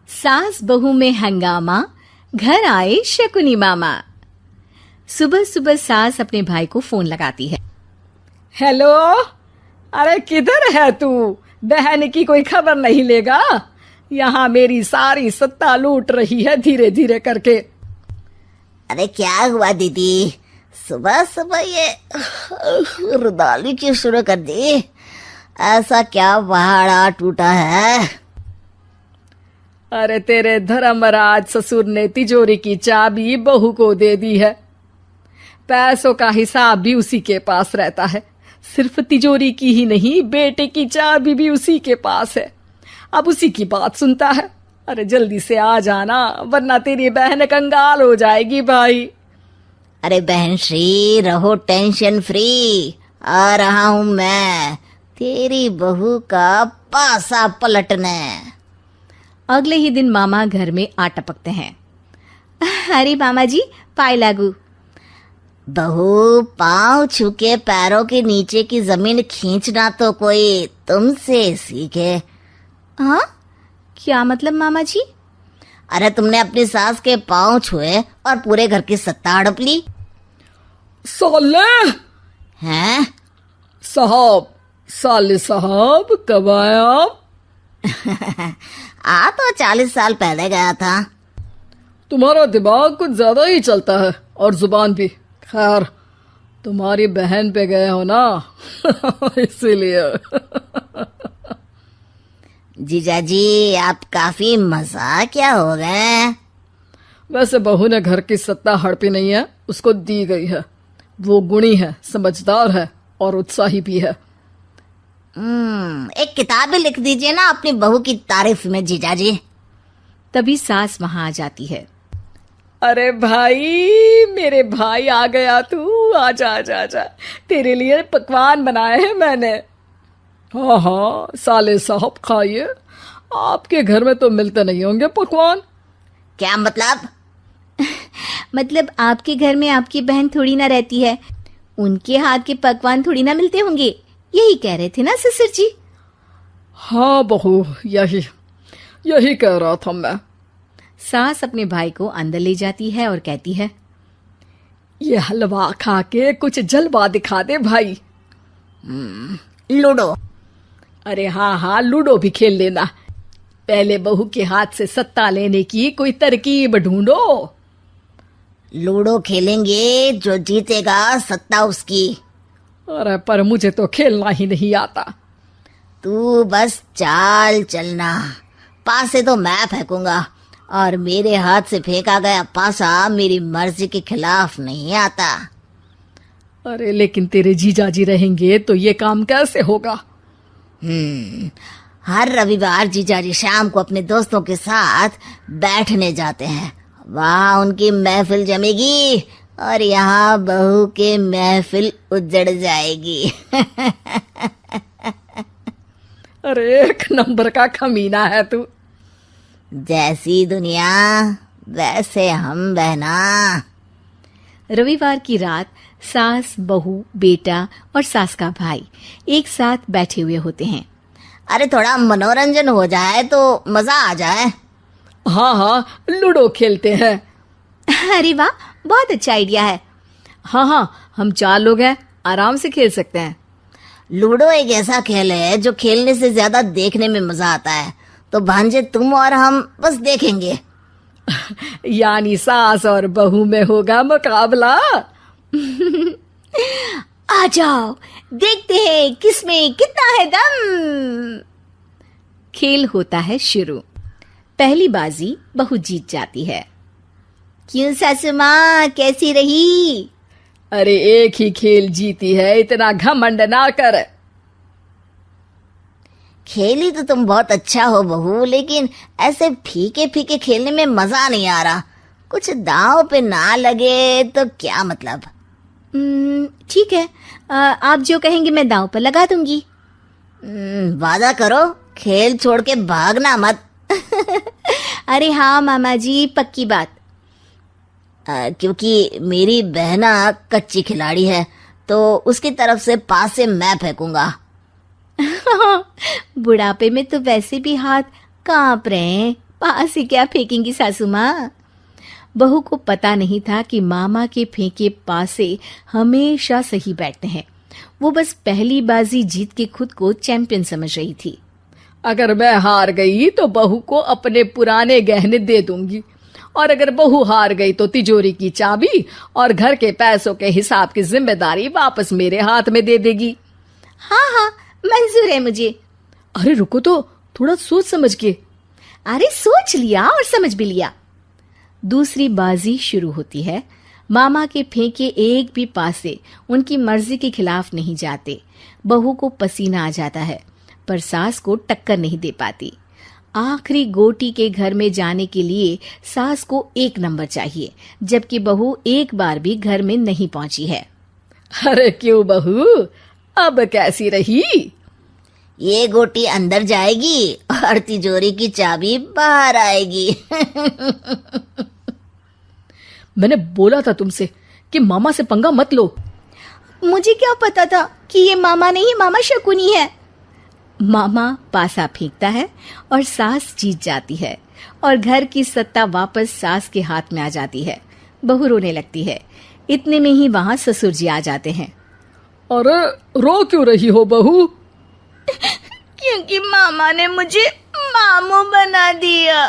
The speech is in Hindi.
सास बहू में हंगामा, घर आए शकुनी मामा। सुबह सुबह सास अपने भाई को फोन लगाती है। हेलो, अरे किधर है तू? बहन की कोई खबर नहीं लेगा? यहाँ मेरी सारी सत्ता लूट रही है धीरे धीरे करके। अरे क्या हुआ दीदी, सुबह सुबह ये रुदाली क्यों शुरू कर दी? ऐसा क्या पहाड़ा टूटा है? अरे तेरे धर्मराज ससुर ने तिजोरी की चाबी बहू को दे दी है। पैसों का हिसाब भी उसी के पास रहता है। सिर्फ तिजोरी की ही नहीं, बेटे की चाबी भी उसी के पास है। अब उसी की बात सुनता है। अरे जल्दी से आ जाना, वरना तेरी बहन कंगाल हो जाएगी भाई। अरे बहन श्री, रहो टेंशन फ्री, आ रहा हूं मैं तेरी बहू का पासा पलटने। अगले ही दिन मामा घर में आ टपकते हैं। अरे मामा जी, पाए लागू। बहू, पाँव छू के पैरों के नीचे की जमीन खींचना तो कोई तुमसे सीखे। हाँ, क्या मतलब मामा जी? अरे तुमने अपनी सास के पाँव छुए और पूरे घर की सत्ता हड़प ली। साले हैं? साहब, साले साहब कब आए आप? आ तो 40 साल पहले गया था। तुम्हारा दिमाग कुछ ज्यादा ही चलता है और जुबान भी। खैर, तुम्हारी बहन पे गए हो ना इसीलिए। जीजाजी, आप काफी मजाकिया हो गए। वैसे बहू ने घर की सत्ता हड़पी नहीं है, उसको दी गई है। वो गुणी है, समझदार है और उत्साही भी है। एक किताब भी लिख दीजिए ना अपनी बहू की तारीफ में जीजाजी। तभी सास वहां आ जाती है। अरे भाई, मेरे भाई आ गया तू। आजा आजा आजा, तेरे लिए पकवान बनाए हैं मैंने। हाँ हाँ साले साहब, खाइए। आपके घर में तो मिलते नहीं होंगे पकवान। क्या मतलब? मतलब आपके घर में आपकी बहन थोड़ी ना रहती है, उनके हाथ के पकवान थोड़ी ना मिलते होंगे, यही कह रहे थे ना ससुर जी? हाँ बहू, यही कह रहा था मैं। सास अपने भाई को अंदर ले जाती है और कहती है, ये हलवा खा के कुछ जलवा दिखा दे भाई। लूडो? अरे हाँ हाँ, लूडो भी खेल लेना। पहले बहू के हाथ से सत्ता लेने की कोई तरकीब ढूंढो। लूडो खेलेंगे, जो जीतेगा सत्ता उसकी। अरे पर मुझे तो खेलना ही नहीं आता। तू बस चाल चलना, पासे तो मैं फेंकूंगा और मेरे हाथ से फेंका गया पासा मेरी मर्जी के खिलाफ नहीं आता। अरे लेकिन तेरे जीजाजी रहेंगे तो ये काम कैसे होगा? हर रविवार जीजाजी शाम को अपने दोस्तों के साथ बैठने जाते हैं। वहाँ उनकी महफिल जमेगी और यहाँ बहू की महफिल उजड़ जाएगी। अरे एक नंबर का कमीना है तू। जैसी दुनिया वैसे हम बहना। रविवार की रात सास, बहू, बेटा और सास का भाई एक साथ बैठे हुए होते हैं। अरे थोड़ा मनोरंजन हो जाए तो मजा आ जाए। हाँ हाँ, लूडो खेलते हैं। अरे वाह, बहुत अच्छा आइडिया है। हाँ हाँ, हम 4 लोग हैं, आराम से खेल सकते हैं। लूडो एक ऐसा खेल है जो खेलने से ज्यादा देखने में मजा आता है। तो भांजे, तुम और हम बस देखेंगे। यानी सास और बहू में होगा मुकाबला। आ जाओ, देखते हैं किसमें कितना है दम। खेल होता है शुरू। पहली बाजी बहू जीत जाती है। क्यों सासू माँ, कैसी रही? अरे एक ही खेल जीती है, इतना घमंड ना कर। खेली तो तुम बहुत अच्छा हो बहू, लेकिन ऐसे फीके फीके खेलने में मजा नहीं आ रहा। कुछ दांव पे ना लगे तो क्या मतलब। ठीक है, आप जो कहेंगे मैं दांव पर लगा दूंगी। वादा करो, खेल छोड़ के भागना मत। अरे हाँ मामा जी, पक्की बात। क्योंकि मेरी बहना कच्ची खिलाड़ी है, तो उसकी तरफ से पास से मैं फेंकूंगा। बुढ़ापे में तो वैसे भी हाथ कांप रहे हैं, पास से क्या फेंकेंगी सासू माँ? बहू को पता नहीं था कि मामा के फेंके पासे हमेशा सही बैठते हैं। वो बस पहली बाजी जीत के खुद को चैंपियन समझ रही थी। अगर मैं हार गई तो बहू को अपने पुराने गहने दे दूंगी, और अगर बहू हार गई तो तिजोरी की चाबी और घर के पैसों के हिसाब की जिम्मेदारी वापस मेरे हाथ में दे देगी। हाँ हाँ, मंजूर है मुझे। अरे रुको तो, थोड़ा सोच समझ के। अरे सोच लिया और समझ भी लिया। दूसरी बाजी शुरू होती है। मामा के फेंके एक भी पासे उनकी मर्जी के खिलाफ नहीं जाते। बहू को पसीना आ जाता है, पर सास को टक्कर नहीं दे पाती। आखिरी गोटी के घर में जाने के लिए सास को 1 नंबर चाहिए, जबकि बहू एक बार भी घर में नहीं पहुंची है। अरे क्यों बहू, अब कैसी रही? ये गोटी अंदर जाएगी और तिजोरी की चाबी बाहर आएगी। मैंने बोला था तुमसे कि मामा से पंगा मत लो। मुझे क्या पता था कि ये मामा नहीं, मामा शकुनी है। मामा पासा फेंकता है और सास जीत जाती है और घर की सत्ता वापस सास के हाथ में आ जाती है। बहू रोने लगती है। इतने में ही वहां ससुर जी आ जाते हैं। अरे रो क्यों रही हो बहू? क्योंकि मामा ने मुझे मामू बना दिया।